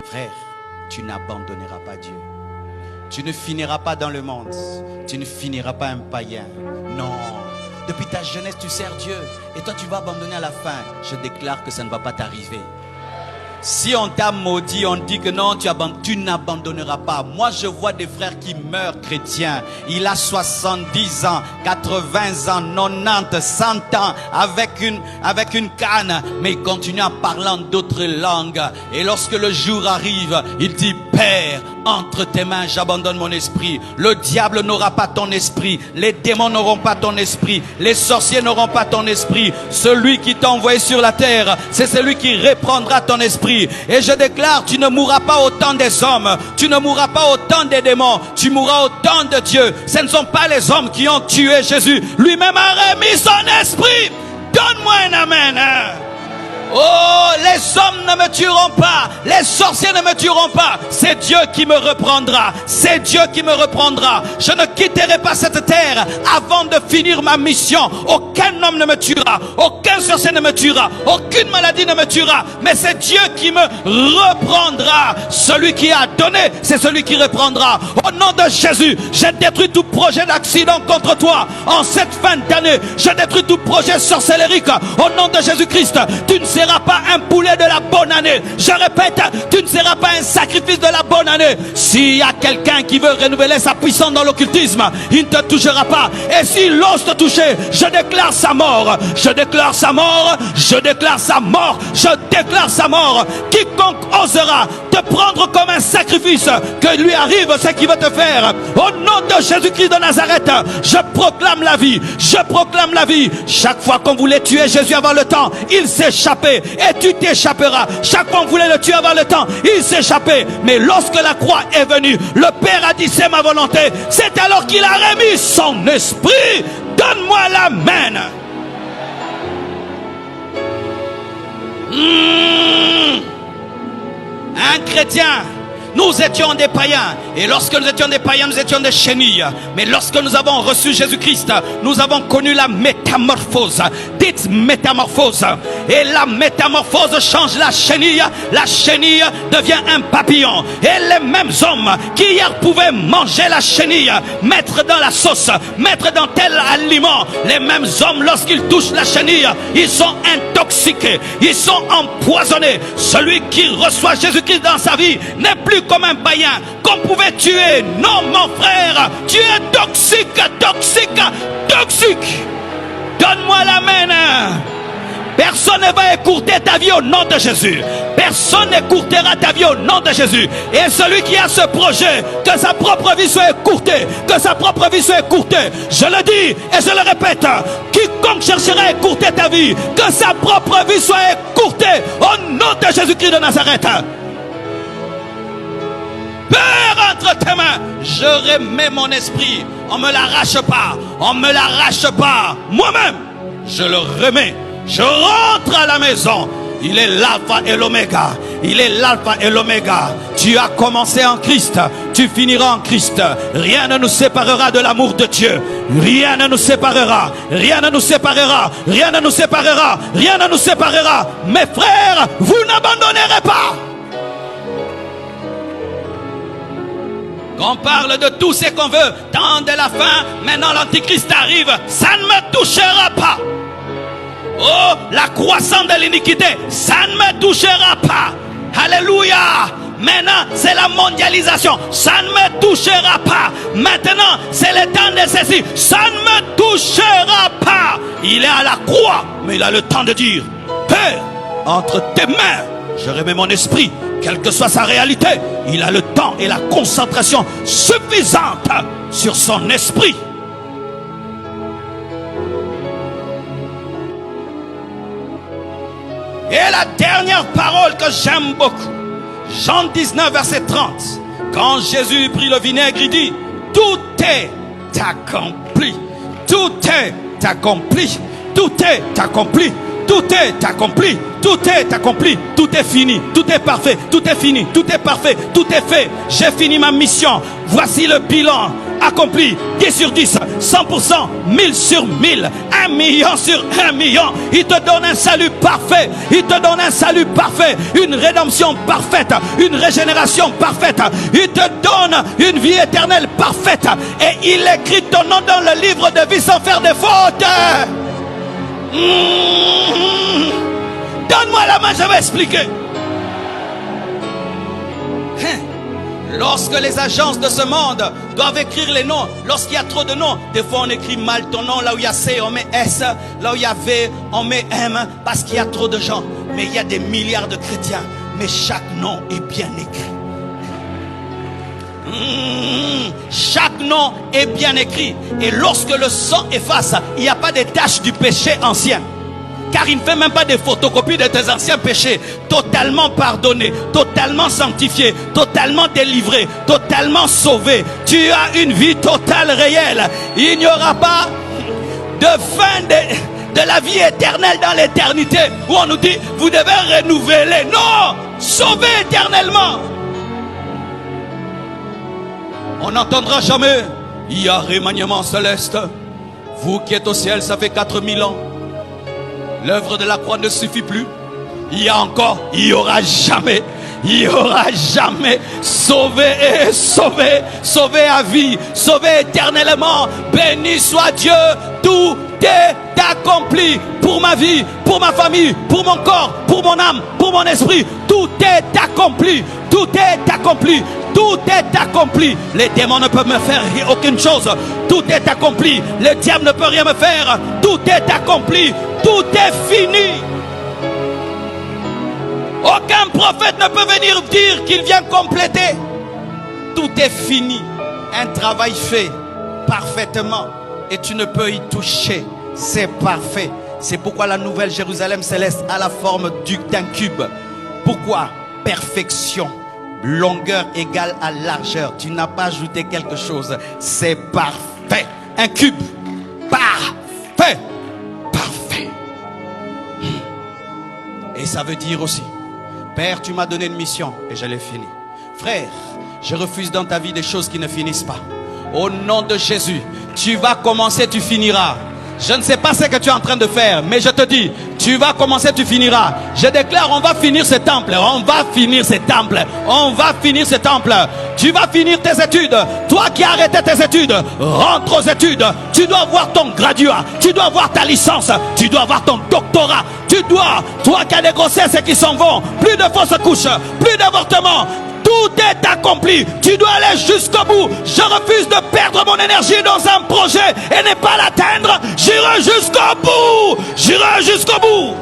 Frère, tu n'abandonneras pas Dieu. Tu ne finiras pas dans le monde. Tu ne finiras pas un païen. Non. Depuis ta jeunesse, tu sers Dieu. Et toi, tu vas abandonner à la fin. Je déclare que ça ne va pas t'arriver. Si on t'a maudit, on dit que non, tu n'abandonneras pas. Moi, je vois des frères qui meurent chrétiens. Il a 70 ans, 80 ans, 90, 100 ans, avec une canne. Mais il continue à parler en d'autres langues. Et lorsque le jour arrive, il dit, Père, entre tes mains, j'abandonne mon esprit. Le diable n'aura pas ton esprit. Les démons n'auront pas ton esprit. Les sorciers n'auront pas ton esprit. Celui qui t'a envoyé sur la terre, c'est celui qui reprendra ton esprit. Et je déclare, tu ne mourras pas au temps des hommes. Tu ne mourras pas au temps des démons. Tu mourras au temps de Dieu. Ce ne sont pas les hommes qui ont tué Jésus. Lui-même a remis son esprit. Donne-moi un amen. Oh, les hommes ne me tueront pas. Les sorciers ne me tueront pas. C'est Dieu qui me reprendra. C'est Dieu qui me reprendra. Je ne quitterai pas cette terre avant de finir ma mission. Aucun homme ne me tuera. Aucun sorcier ne me tuera. Aucune maladie ne me tuera. Mais c'est Dieu qui me reprendra. Celui qui a donné, c'est celui qui reprendra. Au nom de Jésus, je détruis tout projet d'accident contre toi. En cette fin d'année, je détruis tout projet sorcellérique. Au nom de Jésus-Christ, tu ne seras pas un poulet de la bonne année. Je répète, tu ne seras pas un sacrifice de la bonne année. S'il y a quelqu'un qui veut renouveler sa puissance dans l'occultisme, il ne te touchera pas. Et s'il ose te toucher, je déclare sa mort. Je déclare sa mort. Je déclare sa mort. Je déclare sa mort. Quiconque osera te prendre comme un sacrifice, que lui arrive ce qu'il veut te faire. Au nom de Jésus-Christ de Nazareth, je proclame la vie. Je proclame la vie. Chaque fois qu'on voulait tuer Jésus avant le temps, il s'échappait. Et tu t'échapperas. Chaque fois qu'on voulait le tuer avant le temps, il s'échappait. Mais lorsque la croix est venue, le Père a dit, c'est ma volonté. C'est alors qu'il a remis son esprit. Donne-moi l'amen. Un chrétien, nous étions des païens. Et lorsque nous étions des païens, nous étions des chenilles. Mais lorsque nous avons reçu Jésus-Christ, nous avons connu la métamorphose. Dites métamorphose. Et la métamorphose change la chenille. La chenille devient un papillon. Et les mêmes hommes qui hier pouvaient manger la chenille, mettre dans la sauce, mettre dans tel aliment, les mêmes hommes, lorsqu'ils touchent la chenille, ils sont intoxiqués, ils sont empoisonnés. Celui qui reçoit Jésus-Christ dans sa vie n'est plus comme un païen qu'on pouvait tuer. Non, mon frère, tu es toxique, toxique, toxique. Donne-moi l'amen. Personne ne va écourter ta vie au nom de Jésus. Personne n'écourtera ta vie au nom de Jésus. Et celui qui a ce projet, que sa propre vie soit écourtée, que sa propre vie soit écourtée, je le dis et je le répète, quiconque cherchera à écourter ta vie, que sa propre vie soit écourtée au nom de Jésus-Christ de Nazareth. Père, entre tes mains, je remets mon esprit. On ne me l'arrache pas. On ne me l'arrache pas. Moi-même, je le remets. Je rentre à la maison. Il est l'alpha et l'oméga. Il est l'alpha et l'oméga. Tu as commencé en Christ. Tu finiras en Christ. Rien ne nous séparera de l'amour de Dieu. Rien ne nous séparera. Rien ne nous séparera. Rien ne nous séparera. Rien ne nous séparera. Mes frères, vous n'abandonnerez pas. On parle de tout ce qu'on veut. Tant de la fin, maintenant l'antichrist arrive. Ça ne me touchera pas. Oh, la croissance de l'iniquité, ça ne me touchera pas. Alléluia. Maintenant, c'est la mondialisation. Ça ne me touchera pas. Maintenant, c'est le temps de ceci. Ça ne me touchera pas. Il est à la croix, mais il a le temps de dire, Père, entre tes mains, je remets mon esprit. Quelle que soit sa réalité, il a le temps et la concentration suffisante sur son esprit. Et la dernière parole que j'aime beaucoup, Jean 19, verset 30. Quand Jésus prit le vinaigre, il dit, tout est accompli. Tout est accompli. Tout est accompli. Tout est accompli. Tout est accompli. Tout est fini. Tout est parfait. Tout est fini. Tout est parfait. Tout est fait. J'ai fini ma mission. Voici le bilan accompli. 10 sur 10, 100%, 1000 sur 1000, 1 million sur 1 million. Il te donne un salut parfait. Il te donne un salut parfait, une rédemption parfaite, une régénération parfaite. Il te donne une vie éternelle parfaite. Et il écrit ton nom dans le livre de vie sans faire de faute. Donne-moi la main, je vais expliquer. Lorsque les agences de ce monde doivent écrire les noms, lorsqu'il y a trop de noms, des fois on écrit mal ton nom, là où il y a C on met S, là où il y a V on met M, parce qu'il y a trop de gens. Mais il y a des milliards de chrétiens, mais chaque nom est bien écrit. Chaque nom est bien écrit. Et lorsque le sang efface, il n'y a pas de taches du péché ancien. Car il ne fait même pas des photocopies de tes anciens péchés. Totalement pardonné, totalement sanctifié, totalement délivré, totalement sauvé. Tu as une vie totale réelle. Il n'y aura pas de fin de la vie éternelle dans l'éternité où on nous dit vous devez renouveler. Non, sauvé éternellement. On n'entendra jamais il y a remaniement céleste. Vous qui êtes au ciel, ça fait 4000 ans. L'œuvre de la croix ne suffit plus. Il y a encore, il n'y aura jamais. Il n'y aura jamais. Sauvé et sauvé. Sauvé à vie. Sauvé éternellement. Béni soit Dieu. Tout est accompli pour ma vie, pour ma famille, pour mon corps, pour mon âme, pour mon esprit. Tout est accompli. Tout est accompli. Tout est accompli. Les démons ne peuvent me faire aucune chose. Tout est accompli. Le diable ne peut rien me faire. Tout est accompli. Tout est fini. Aucun prophète ne peut venir dire qu'il vient compléter. Tout est fini. Un travail fait parfaitement et tu ne peux y toucher. C'est parfait. C'est pourquoi la nouvelle Jérusalem céleste a la forme d'un cube. Pourquoi? Perfection. Longueur égale à largeur. Tu n'as pas ajouté quelque chose. C'est parfait. Un cube. Parfait. Parfait. Et ça veut dire aussi, Père, tu m'as donné une mission et je l'ai finie. Frère, je refuse dans ta vie des choses qui ne finissent pas. Au nom de Jésus, tu vas commencer, tu finiras. Je ne sais pas ce que tu es en train de faire, mais je te dis, tu vas commencer, tu finiras. Je déclare, on va finir ce temple. On va finir ce temple. On va finir ce temple. Tu vas finir tes études. Toi qui as arrêté tes études, rentre aux études. Tu dois avoir ton graduat. Tu dois avoir ta licence. Tu dois avoir ton doctorat. Tu dois, toi qui as des grossesses qui s'en vont, plus de fausses couches, plus d'avortements. Tout est accompli. Tu dois aller jusqu'au bout. Je refuse de perdre mon énergie dans un projet et ne pas l'atteindre. J'irai jusqu'au bout. J'irai jusqu'au bout.